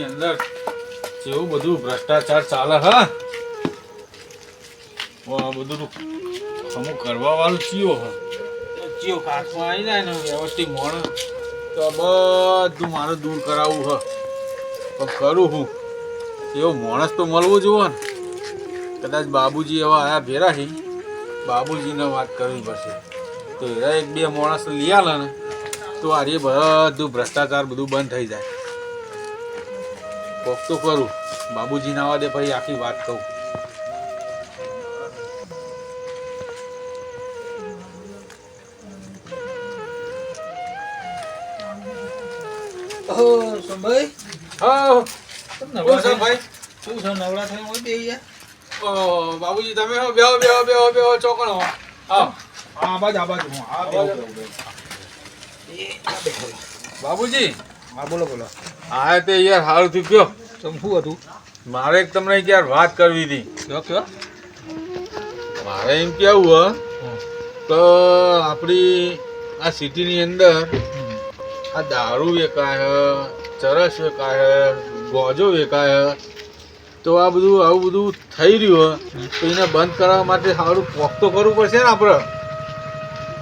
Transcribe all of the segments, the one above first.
અંદર જેવું બધું ભ્રષ્ટાચાર ચાલે હા બધું અમુક કરવા વાળું ચિયો ચિયો કાચમાં આવી જાય ને વ્યવસ્થિત મોણ તો બધું મારે દૂર કરાવવું હ પણ કરું હું એવો માણસ તો મળવો જોવો ને કદાચ બાબુજી એવા આયા ભેરા છે બાબુજીને વાત કરવી પડશે તો એરા એક બે માણસ લઈ આલે ને તો આ બધું ભ્રષ્ટાચાર બધું બંધ થઈ જાય કોક તો કરું બાબુજી ના આવવા દે પછી આખી વાત કહું સંભાઈ હા ભાઈ શું છે નવરા થઈને હોય બે યાર બાબુજી તમે બેહો બેહો બેહો બેહો ચોકણો હા આ બાજુ હું આ બાબુજી હા બોલો હા તે યાર સારું થયું કયો તમ શું હતું મારે એક તમને યાર વાત કરવી હતી કયો મારે એમ કેવું તો આપણી આ સિટીની અંદર આ દારૂ વેચાય ચરસ વેચાય ગોજો વેચાય તો આ બધું આવું બધું થઈ રહ્યું તો એને બંધ કરવા માટે સારું પોક તો કરવું પડશે ને આપણે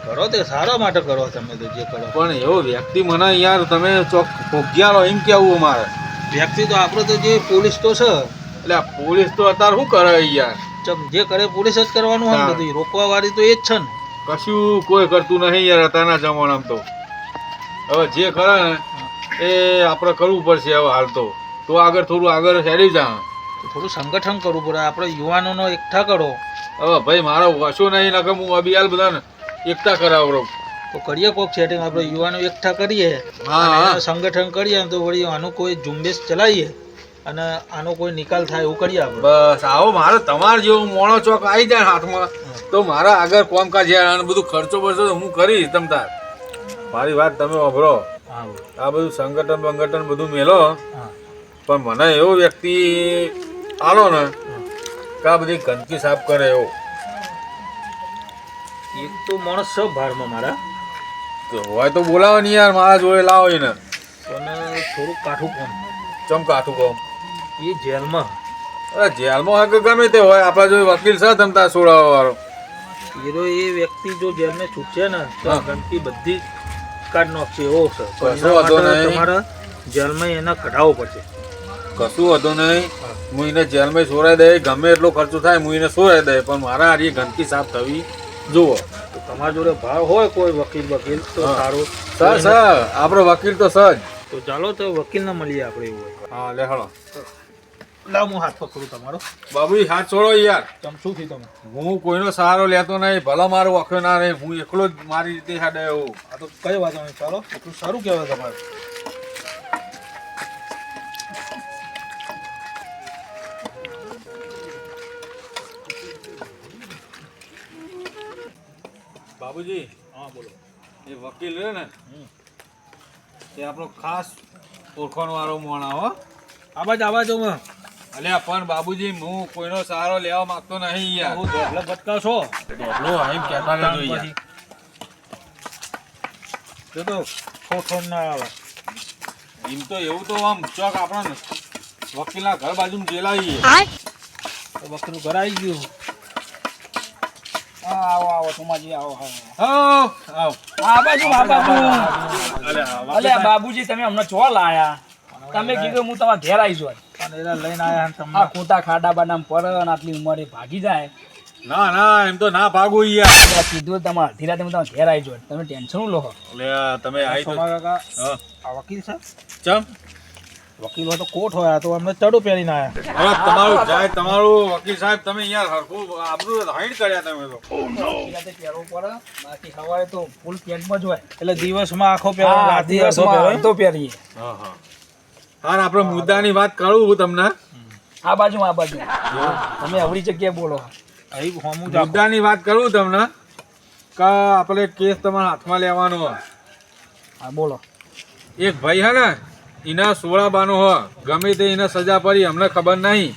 કરો તે સારા માટે કરો તમે તો જે કરો પણ એવો વ્યક્તિ મને યાર તમે ચોક ભોગ્યા લો એમ કેવું અમારે વ્યક્તિ તો આપણે તો જે પોલીસ તો છે એટલે આ પોલીસ તો અત્યારે શું કરે યાર ચમ જે કરે પોલીસ જ કરવાનું હોય બધું રોકવા વાળી તો એ જ છે ને કશું કોઈ કરતું નહીં યાર અત્યારના જમાનામાં તો હવે જે કરે ને એ આપણે કરવું પડશે હવે હાલ તો આગળ થોડું આગળ હેડી જા થોડું સંગઠન કરવું પડે આપણે યુવાનોનો એકઠા કરો હવે ભાઈ મારો વસો નહીં નકર હું અભિયાલ બધાને એકતા કરાવરો તો કરીએ કોક સેટિંગ આપણે યુવાનો એકઠા કરીએ હા સંગઠન કરીએ તો વળી આનું કોઈ ઝુંબેશ ચલાવીએ અને આનો કોઈ નિકાલ થાય એવું કરીએ આપણે બસ આવો મારે તમારે જેવો મોણો ચોક આવી જાય હાથમાં તો મારા આગળ કામકાજ અને બધું ખર્ચો બરચો હું કરીશ તમ તાર મારી વાત તમે વાપરો આ બધું સંગઠન બધું મેલો પણ મને એવો વ્યક્તિ આલો ને કે આ બધી ગંદકી સાફ કરે એવો એક તો માણસ છે ભારમાં મારા તો હોય તો બોલાવો ને યાર મારા જોડે લાવો એને પણ થોડુંક કાઠું કોમ ચમ કાઠું કોમ એ જેલમાં અરે જેલમાં હોય કે ગમે તે હોય આપણા જો વકીલ છે તમતા છોડાવવા વાળો એ વ્યક્તિ જો જેલને છૂટશે ને તો ગંદકી બધી કાઢ નાખશે એવો છે તમારે જેલમાં એને કઢાવવો પડશે કશું હતું નહીં હું એને જેલમાં છોડાઈ દે ગમે એટલો ખર્ચો થાય હું એને છોડાઈ દે પણ મારા આ ગંદકી સાફ થવી જુઓ તો તમારા જોડે ભાવ હોય કોઈ વકીલ તો સારું સર આપણો વકીલ તો સજ તો ચાલો તો વકીલને મળીએ આપણે એવું હા લે હળો લાવ હું હાથ પકડું તમારો બાબુજી હાથ છોડો યાર તમ શું થયું તમે હું કોઈનો સહારો લેતો નહીં ભલા મારો વખ્યો ના રહે હું એકલો જ મારી રીતે હાડે એવું આ તો કઈ વાત નહીં ચાલો એટલું સારું કહેવાય તમારે બાબુજી હા બોલો એ વકીલ રહ્યો ને એ આપણો ખાસ ઓળખાણ વાળો માણસ હો આવાજ અલ્યા પણ બાબુજી હું કોઈનો સહારો લેવા માંગતો નહીં યાર હું ધોબલા ભટકાવ છો ડોબલો એમ કહેતા નથી યાર તો ઠોઠ ના આવે એમ તો એવું તો આમ ચોક આપણને વકીલના ઘર બાજુમાં જેલાવીએ વકીલનું ઘર આવી ગયું આવો તુમાજી આવો આ બાજુ અલ્યા બાબુજી તમે હમણાં ચો લાયા તમે કીધું હું તમારા ઘેર આવી જોઈ અને એના લઈને આયા તમને આ ખોટા ખાડા બાડામ પર આટલી ઉંમરે ભાગી જાય ના એમ તો ના ભાગું યાર કીધું તમારા અડધી રાતે હું તમારા ઘેર આવી જોઈ તમે ટેન્શન લો એટલે તમે આવી તો કાકા આ વકીલ છે ચમ વકીલ હોય તો કોટ હોય તો અમને ચડું પહેરીને આયા હવે તમારું વકીલ સાહેબ તમે યાર હરખું આબરૂ હાઈડ કર્યા તમે તો રાતે પહેરવો પડે બાકી સવારે તો ફૂલ પેન્ટમાં જ હોય એટલે દિવસમાં આખો પહેરો રાતે દિવસમાં તો પહેરીએ હાર આપણે મુદ્દાની વાત કરું તમને આ બાજુ તમે અવળી જગ્યાએ બોલો અહીં હોમું મુદ્દાની વાત કરું તમને કે આપણે કેસ તમારા હાથમાં લેવાનો હા બોલો એક ભાઈ હે ને એના 16 બાનો હ ગમે તે એને સજા પડી અમને ખબર નહીં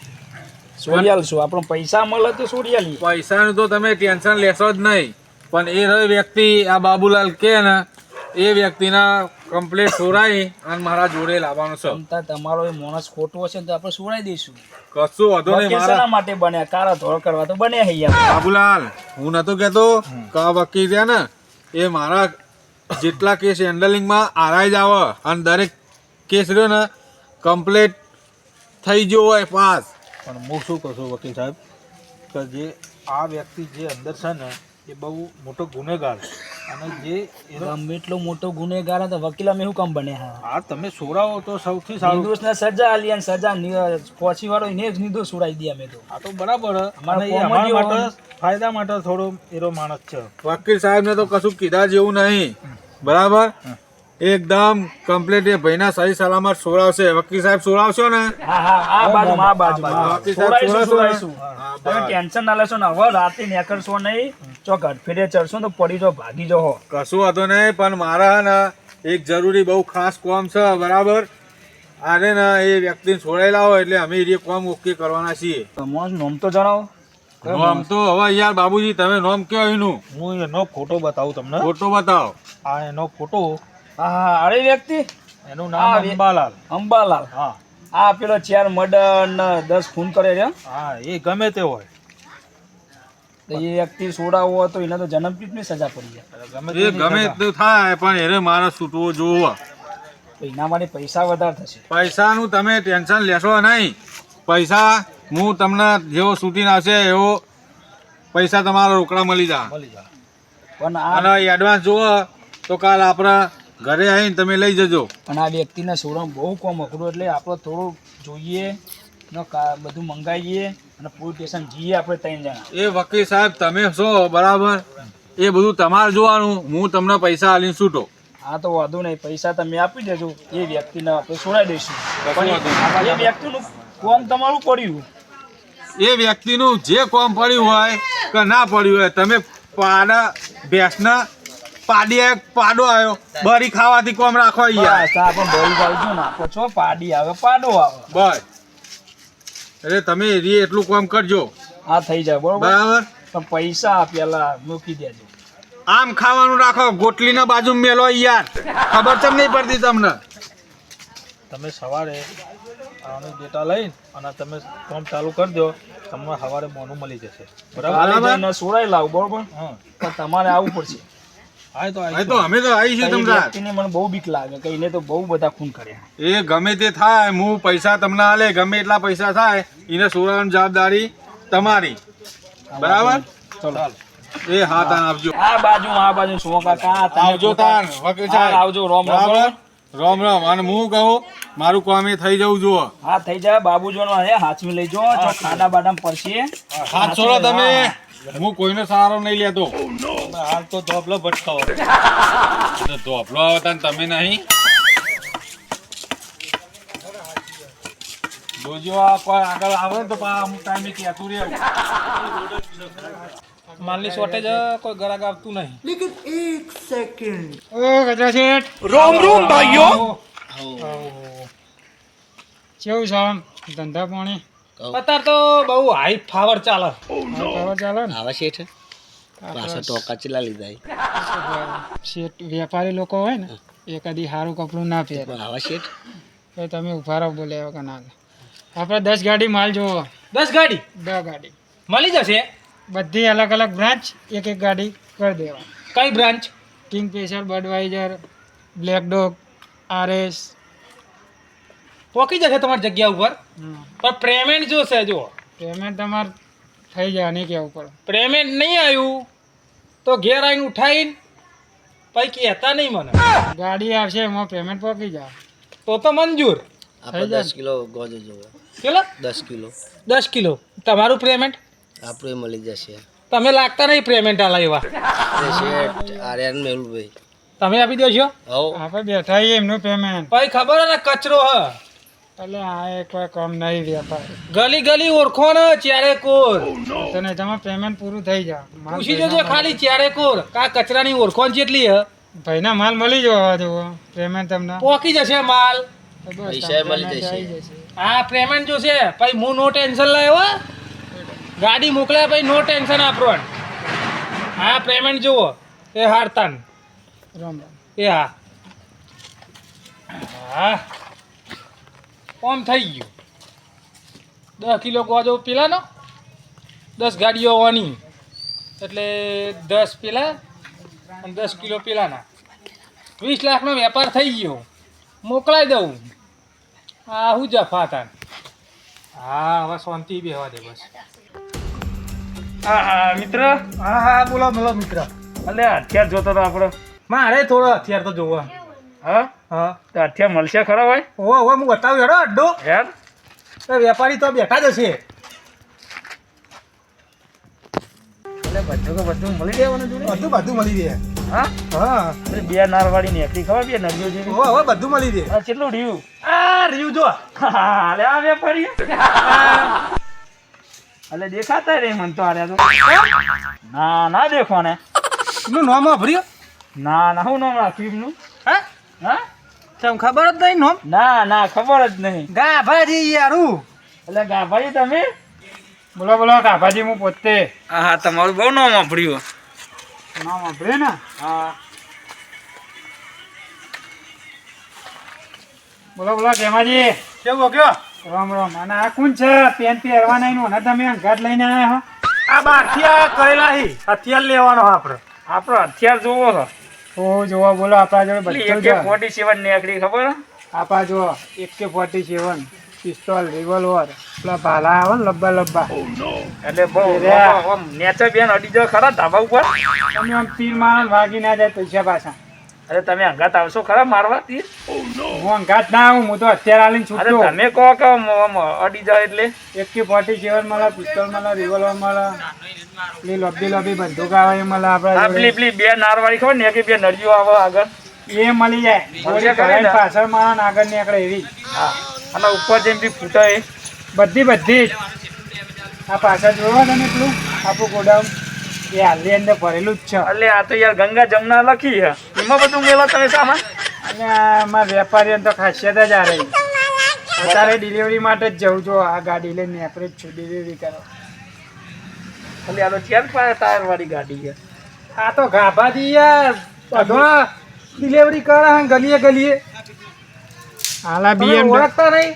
સોડિયાલ શું આપણો પૈસા મળે તો સોડિયાલી પૈસાનું તો તમે ટેન્શન લેશો જ નહીં પણ એ વ્યક્તિ આ બાબુલાલ કે ને એ વ્યક્તિના કમ્પ્લીટ સોરાઈ અને મારા જોડે લાવવાનો છે. તમતા તમારો એ માણસ ખોટો હશે ને તો આપણે છોડાઈ દઈશું. કશું વાંધો નહીં. વકીલ શેના માટે બન્યા? કારા ધોળ કરવા તો બન્યા હૈયા. બાબુલાલ, હું નતો કહેતો કે આ વકીલ રહ્યા ને એ મારા જેટલા કેસ હેન્ડલિંગમાં આરાઈ જ આવે અને દરેક કેસ રહ્યો ને કમ્પ્લીટ થઈ ગયો હોય પાસ. પણ હું શું કહું છું વકીલ સાહેબ કે જે આ વ્યક્તિ જે અંદર છે ને એ બહુ મોટો ગુનેગાર અને જે ગમે એટલો મોટો ગુનેગાર હતો વકીલ અમે શું કામ બન્યા? આ તમે સોરાવો તો સૌથી સારું. નિર્દોષને સજા આલી અને સજા પહોંચી વાળો એને જ નિર્દોષ છોડાઈ દઈએ અમે તો. આ તો બરાબર હે. અમારા અને એ કોમમાં અમારા જેવો માટે ફાયદા માટે થોડો એરો માણસ છે. વકીલ સાહેબને તો કશું કીધા જેવું નહીં. બરાબર, એકદમ કમ્પ્લીટ એ ભાઈના સહી સલામત સોરાવશે. વકીલ સાહેબ સોરાવશો ને? હા હા આ બાજુ આ બાજુ વકીલ સાહેબ છોડાઈશું, સોરાવશો ને? છોડાઈશું. હા, તમે બસ. ટેન્શન ના લેશો ને હવે રાતે નીકળશો નહીં. જો ગઢફેડે ચડશો તો પડી જો ભાગી જો. કશું વાંધો નહીં, પણ મારા હે ને એક જરૂરી બહુ ખાસ કામ છે. બરાબર, આને ને એ વ્યક્તિને છોડાયેલા હોય એટલે અમે એ કામ ઓકે કરવાના છીએ. તમારું નામ તો જણાવો. નોમ તો હવે યાર બાબુજી તમે નોમ કયો એનું? હું એનો ફોટો બતાવું તમને. ફોટો બતાવો. આ એનો ફોટો, હા હા અરે વ્યક્તિ એનું આ નામ અંબાલાલ. અંબાલાલ. હા આ પેલો 4 મર્ડર ને 10 ખૂન કરે છે. હા, એ ગમે તે હોય. તો એ વ્યક્તિ છોડાવો હોય તો એને તો જન્મપીઠની સજા પડી જાય. એ ગમે તે થાય પણ એને મારે છૂટવો જોવો. તો એના માટે પૈસા વધારે થશે. પૈસાનું તમે ટેન્શન લેશો નહીં. પૈસા હું તમને જેવો શૂટિંગ આવશે એવો પૈસા તમારા રોકડા મળી જાય. મળી જાય. પણ આ અને એડવાન્સ જુઓ તો કાલ આપણા ઘરે આવીને તમે લઈ જજો. પણ આ વ્યક્તિને છોડવાનું બહુ કોમ અઘરું એટલે આપણે થોડું જોઈએ ને બધું મંગાવીએ અને પોલીસ સ્ટેશન જઈએ આપણે 3 જણા. એ વકીલ સાહેબ તમે છો બરાબર, એ બધું તમારે જોવાનું. હું તમને પૈસા આલીને છૂટો. આ તો વાંધો નહીં, પૈસા તમે આપી દેજો. એ વ્યક્તિને આપણે છોડાઈ દઈશું. કશું વાંધો પણ એ વ્યક્તિનું કોમ તમારું પડ્યું. એ વ્યક્તિનું જે કોમ પડ્યું હોય કે ના પડ્યું હોય, તમે પાડા ભેંસના પાડો આવ્યો બરી ખાવાથી કોમ રાખો યાર. બસ આ પણ બળી જાવજો ને આપો છો પાડી આવે પાડો આવે. બસ એટલે તમે એટલું કામ કરજો. આ થઈ જાય બરોબર. બરાબર, પણ પૈસા પેલા મૂકી દેજો. આમ ખાવાનું રાખો, ગોટલીના બાજુ મેલો યાર. ખબર ચમ નહીં પડતી તમને? તમે સવારે આનો ડેટા લઈને અને તમે ફોર્મ ચાલુ કરી દો, તમને સવારે મોનું મળી જશે. બરાબર. કાલે જઈને છોડાઈ લાવ બરોબર. હા પણ તમારે આવવું પડશે. હા તો એ તો અમે તો આવી છીએ એ તમને. વ્યક્તિને મને બહુ બીક લાગે કે એને તો બહુ બધા ખૂન કર્યા. એ ગમે તે થાય, હું પૈસા તમને આલે, ગમે એટલા પૈસા થાય એને સોરાવાની જવાબદારી તમારી. બરાબર, ચલો એ હા તાન આવજો. આ બાજુ શું કાકા તમે આવજો તાન વકીલ સાહેબ. આવજો રોમ બરાબર, રોમ. રામ રામ. અને હું કહું મારું કામ એ થઈ જવું જુઓ. હા થઈ જાય બાબુજીનો હે હાથમી લઈ જો જો ખાડા બાડામ પડશે. હાથ છોડો તમે. હું કોઈનો સહારો નહીં લેતો. હાલ તો ધોપલો ભટકાવો. તો ધોપલો આવતા ને તમે નહીં. જોજો આ કોઈ આગળ આવે ને તો અમુક ટાઈમે કહેતું રહેવું. માલની શોર્ટેજ કોઈ ગ્રાહક આવતું નહીં. કેવું છે આમ ધંધા પાણી? અત્યારે તો બહુ હાઈ પાવર ચાલે. ખબર ચાલે ને? આવા શેઠ પાછા ટોકા ચેલા લીધા શેઠ વેપારી લોકો હોય ને એ કદી સારું કપડું ના પહેરે. આવા શેઠ તો તમે ઉભા રહો બોલે કે ના. આપણે 10 ગાડી માલ જોવો. 10 ગાડી 10 ગાડી મળી જશે. બધી અલગ અલગ બ્રાન્ચ એક ગાડી કરી દેવા. કઈ branch? Kingfisher, Budweiser, Black Dog, RS. પોકી જશે તમારી જગ્યા ઉપર. પણ પેમેન્ટ જોશે. જો પેમેન્ટ તમારે થઈ જાય નહીં કેવું પડે. પેમેન્ટ નહીં આવ્યું તો ઘેર આવીને ઉઠાવીને પછી કહેતા નહીં મને. ગાડી આવશે એમાં પેમેન્ટ પહોંચી જાય તો મંજૂર. આપણે 10 કિલો ગોજો જોવે. કેટલો? 10 કિલો 10 કિલો. તમારું પેમેન્ટ આપણે મળી જશે. તમે લાગતા નહીં પેમેન્ટ આલા એવા. એ શેઠ આર્યન મેલુભાઈ તમે આપી દો છો. હવ આપણે બેઠા છીએ એમનું પેમેન્ટ. પછી ખબર હે ને કચરો હ. એટલે આ એ કોઈ કામ નહીં વેપાર. ગલી ગલી ઓળખો ને ચારે કોર. તો નહીં તમારે પેમેન્ટ પૂરું થઈ જાય. પૂછી જોજો ખાલી ચારે કોર કા કચરાની ઓળખોણ જેટલી હ. ભાઈના માલ મળી જવા જુઓ. પેમેન્ટ તમને પોકી જશે માલ. તો બસ પૈસા તમને મળી જશે. આવી જશે. હા પેમેન્ટ જોશે. પછી હું નો ટેન્શન લાવ્યો. ગાડી મોકલ્યા પછી નો ટેન્શન આપણો. હા પેમેન્ટ જુઓ એ હારતાન. રામ રામ. એ હા હા કોમ થઈ ગયું 10 કિલો ગોજો પેલાનો 10 ગાડીઓ આવવાની એટલે 10 પેલા અને 10 કિલો પેલાના 20 લાખનો વેપાર થઈ ગયો મોકલાઈ દઉં આ હું જફા હતા હા હવે શાંતિ બેહવા દે બસ હા હા મિત્ર હા હા બોલો બોલો મિત્ર. એટલે હથિયાર જોતો તો આપણો મારે થોડો હથિયાર તો જોવા. હા હા તો હથિયાર મળશે ખરા ભાઈ ઓહો ઓહો હું બતાવું હેડો અડ્ડો. યાર તો વેપારી તો બેઠા જ હશે. એટલે બધું મળી દેવાનું જોડે બધું બધું મળી રહે. હા હા એટલે બે નારવાળી નેકડી ખબર બે નદીઓ જેવી ઓહો હવે બધું મળી રહે. આ કેટલું રહ્યું આ રહ્યું જો. હાલે આ વેપારી એટલે દેખાતા રે મન તો આર્યા તો ના ના દેખો ને એનું નામ વાપર્યું. ના હું નામ રાખ્યું એમનું હા હા તમ ખબર જ નહીં નામ. ના ખબર જ નહીં ગાભાજી યારું. એટલે ગાભાજી તમે બોલો ગાભાજી હું પોતે હા તમારું બહુ નામ વાપર્યું. નામ વાપરે ને હા બોલો કેમાજી કેવો કયો. રામ રામ અને આ કોણ છે પેન્ટ પહેરવા નહીં અને તમે અંગાત લઈને આવ્યા હો આ બાઠિયા કરેલા હી હથિયાર લેવાનો આપણે. આપણો હથિયાર જોવો છો ઓ જોવો બોલો આપણા જોડે બધું છે AK-47 નીકળી ખબર આપણા જો AK-47 પિસ્તોલ રિવોલ્વર પેલા ભાલા આવે ને લબ્બા એટલે બહુ નેચર બેન અડી જાવ ખરા ધાબા ઉપર. તમે આમ તીર મારો ને વાગી ના જાય પૈસા પાછા અરે તમે અંગાત આવશો ખરા મારવા તીર? હું અંગાત ના આવું હું તો અત્યારે આલીને અરે છૂટતો તમે કહો કે અડી જાય એટલે AK-47 મળે પિસ્તોલ મળે રિવોલ્વર મળે પેલી લબ્બી બંદૂક આવે એ મળે આપણા આ જોડે. પેલી બે નારવાળી ખબર ને કે બે નળીઓ આવે આગળ એ મળી જાય ગોળી કરાઈને પાછળ મારો ને આગળ નીકળે એવી હા અને ઉપર જેમ બી ફૂટે એ બધી જ આ પાછળ જોવો તમે પેલું આપણું ગોડાઉન એ હાલની અંદર ભરેલું જ છે એટલે આ તો યાર ગંગા જમના લખી છે એમાં બધું મેળો તમે સામાન. અને આમાં વેપારીઓ તો ખાસિયત જ આ રહી અત્યારે ડિલિવરી માટે જ જવું છું આ ગાડી લઈને નીકળે જ છું ડિલિવરી કરવા એટલે આ તો ચાર ટાયર વાળી ગાડી છે. આ તો ગાભાજી યાર બધો ડિલિવરી કરે ગલીએ હાલા તમે BMW ઓળખતા નહીં.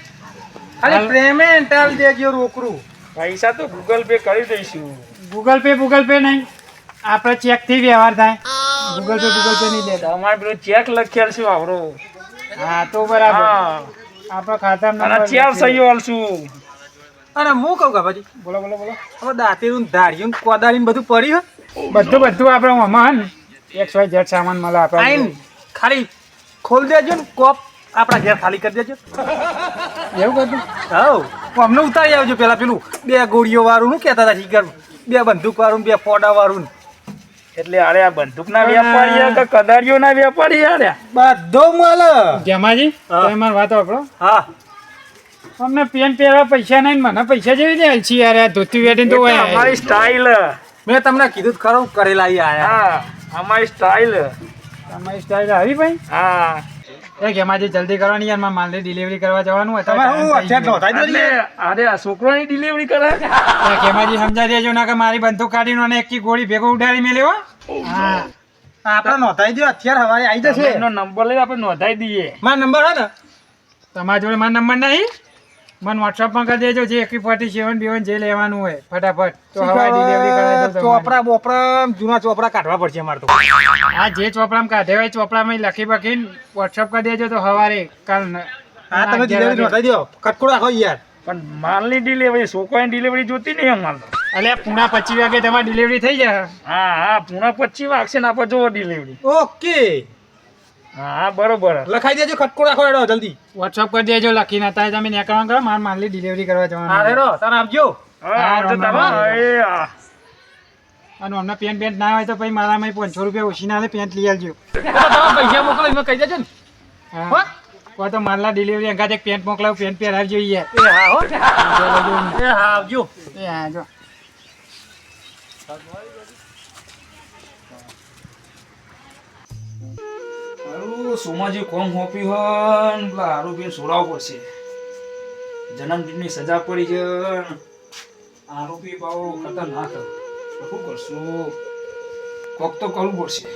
ખાલી પેમેન્ટ આલી દેજો રોકડું. પૈસા તો ગૂગલ પે કરી દઈશું. ગૂગલ પે નહીં આપણે ચેકથી વ્યવહાર થાય ગૂગલ પે નહીં દેતા તમારે પેલું ચેક લખેલ છે આવડો. હા તો બરાબર હા આપણા ખાતામાં અને નંબર ચાર લખેલો. સહીઓ આલશું. અને હું કહું ગાભાજી બોલો હવે દાંતેરું ધાર્યું કોદાળીને બધું પડ્યું બધું આપણે આમાં XYZ સામાન મળે આપણે આઈન ખાલી ખોલ દેજો ને કોપ આપણા ઘેર ખાલી કરી દેજો. એવું કરતું હવ અમને ઉતારી આવજો પેલા પેલું 2 ગોળીઓ વાળું શું કહેતા હતા શીખર 2 બંદૂક વાળું 2 ફોડા વાળું એટલે અરે આ બંદૂકના વેપારી કે કદારીઓના વેપારી અરે બધો મળે. જમાજી હા. તમે મારી વાત વાપરો હા અમને પેન પહેરવા પૈસા નહીં ને મને પૈસા જેવી રીતે હાલશી યાર આ ધોતી વેટીને તો હોય અમારી સ્ટાઇલ. મેં તમને કીધું જ ખરું કરેલા ઈ આયા. હા અમારી સ્ટાઇલ. તમારી સ્ટાઇલ આવી ભાઈ હા એ જમાજી જલ્દી કરવાની યાર મારે માલની ડિલિવરી કરવા જવાનું હોય તમે હું અત્યારે નોંધાઈ દો એટલે અરે આ છોકરાની ડિલિવરી કરે. કેમાજી સમજાવી દેજો ના કે મારી બંદૂક કાઢીને અને એકી ગોળી ભેગો ઉડાડી મેલ્યો હા આપણે નોંધાઈ દો અત્યારે હવારે આવી જશે. એનો નંબર લઈને આપણે નોંધાઈ દઈએ. મારો નંબર હે ને તમારા જોડે મારો નંબર નહીં મને વોટ્સઅપમાં કરી દેજો જે AK-47 જે લેવાનું હોય ફટાફટ તો હવે ડિલિવરી કરાવી દઉં તમારી. ચોપડા બોપડા જૂના ચોપડા કાઢવા પડશે અમારે તો. હા જે ચોપડામાં કાઢે હોય ચોપડામાં લખી બખીને વોટ્સઅપ કરી દેજો તો સવારે કાલ હા તમે ડિલિવરી નોંધાઈ દો કટકો રાખો યાર. પણ માલની ડિલિવરી છોકરાની ડિલિવરી જોતી નહીં અમારે તો. એટલે પૂણા 25 વાગે તમારી ડિલિવરી થઈ જાય હા પૂણા 25 વાગશે ને આપણે જોવો ડિલિવરી. ઓકે હા બરોબર. લખાઈ દેજો કટકો રાખો એડો જલ્દી. વોટ્સઅપ કરી દેજો લખીને અત્યારે તમે નીકળવાનું કરો મારે માલની ડિલિવરી કરવા હા જવાનું રેડો તારે આપજો. હા આવજો તમે. એ હા. અને અમને પેન્ટ ના હોય તો પછી મારામાં 500 રૂપિયા ઓછી ના લે પેન્ટ લઈ આવજો તમે પૈસા મોકલો એમાં કહી દેજો ને. હા કોઈ તો માલના ડિલિવરી અંગાત એક પેન્ટ મોકલાવું પેન્ટ પહેરાવજો યાર એ હા હો એ હા આવજો. એ હા જો હારું સોમાજી કોમ હોપી હોય ને પેલા આરોપી છોડાવવો પડશે. જન્મદિનની સજા પડી છે. આરોપી પાવો ખતરનાક. તો શું કરશું? કોક તો કરવું પડશે.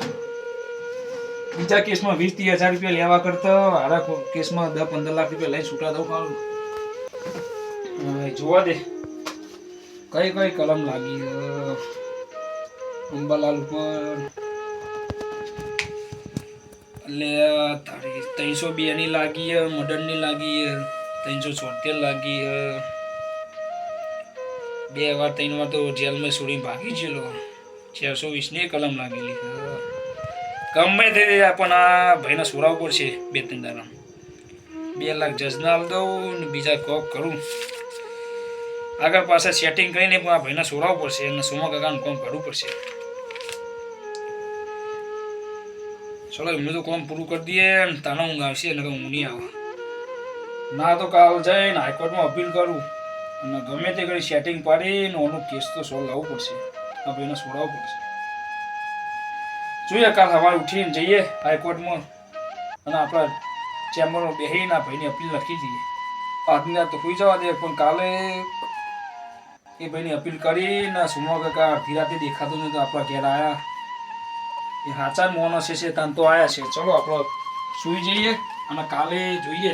બીજા કેસમાં 20-30 હજાર રૂપિયા લેવા કરતા આરા કેસમાં 10-15 લાખ રૂપિયા લઈને છૂટા દઉં કાઢું. જોવા દે કઈ કઈ કલમ લાગી અંબાલાલ ઉપર એટલે તારી 302 ની લાગી મર્ડર ની લાગી 376 લાગી 2 વાર 3 વાર તો જેલમાં છોડીને ભાગી ગયેલો 420 ની કલમ લાગેલી ગમે તે પણ આ ભાઈને છોડાવવું પડશે 2-3 દાડા 2 લાખ જજને આલ દઉં ને બીજા કોક કરું આગળ પાછા સેટિંગ કરીને પણ આ ભાઈને છોડાવવું પડશે અને સોમા કાકાનું કામ કરવું પડશે. ચલો એમને તો કામ પૂરું કરી દઈએ ને તાનો ઊંઘ આવશે ને ઊંઘ નહીં આવે ના તો કાલ જઈને હાઈકોર્ટમાં અપીલ કરું અને ગમે તે કરી સેટિંગ પાડીને ઓનો કેસ તો સોલ્વ લાવવું પડશે આ ભાઈને છોડાવવું પડશે. જોઈએ કાલ સવારે ઉઠીને જઈએ હાઈકોર્ટમાં અને આપણા ચેમ્બરમાં બેસીને આ ભાઈની અપીલ લખી દઈએ. આજની રાત તો સુઈ જવા દે પણ કાલે એ ભાઈની અપીલ કરીને સુમા કાકા અડધી રાતે દેખાતું નહીં તો આપણા ઘેર આવ્યા એ સાચા માણસ છે તાન તો આવ્યા છે. ચલો આપણે સુઈ જઈએ અને કાલે જોઈએ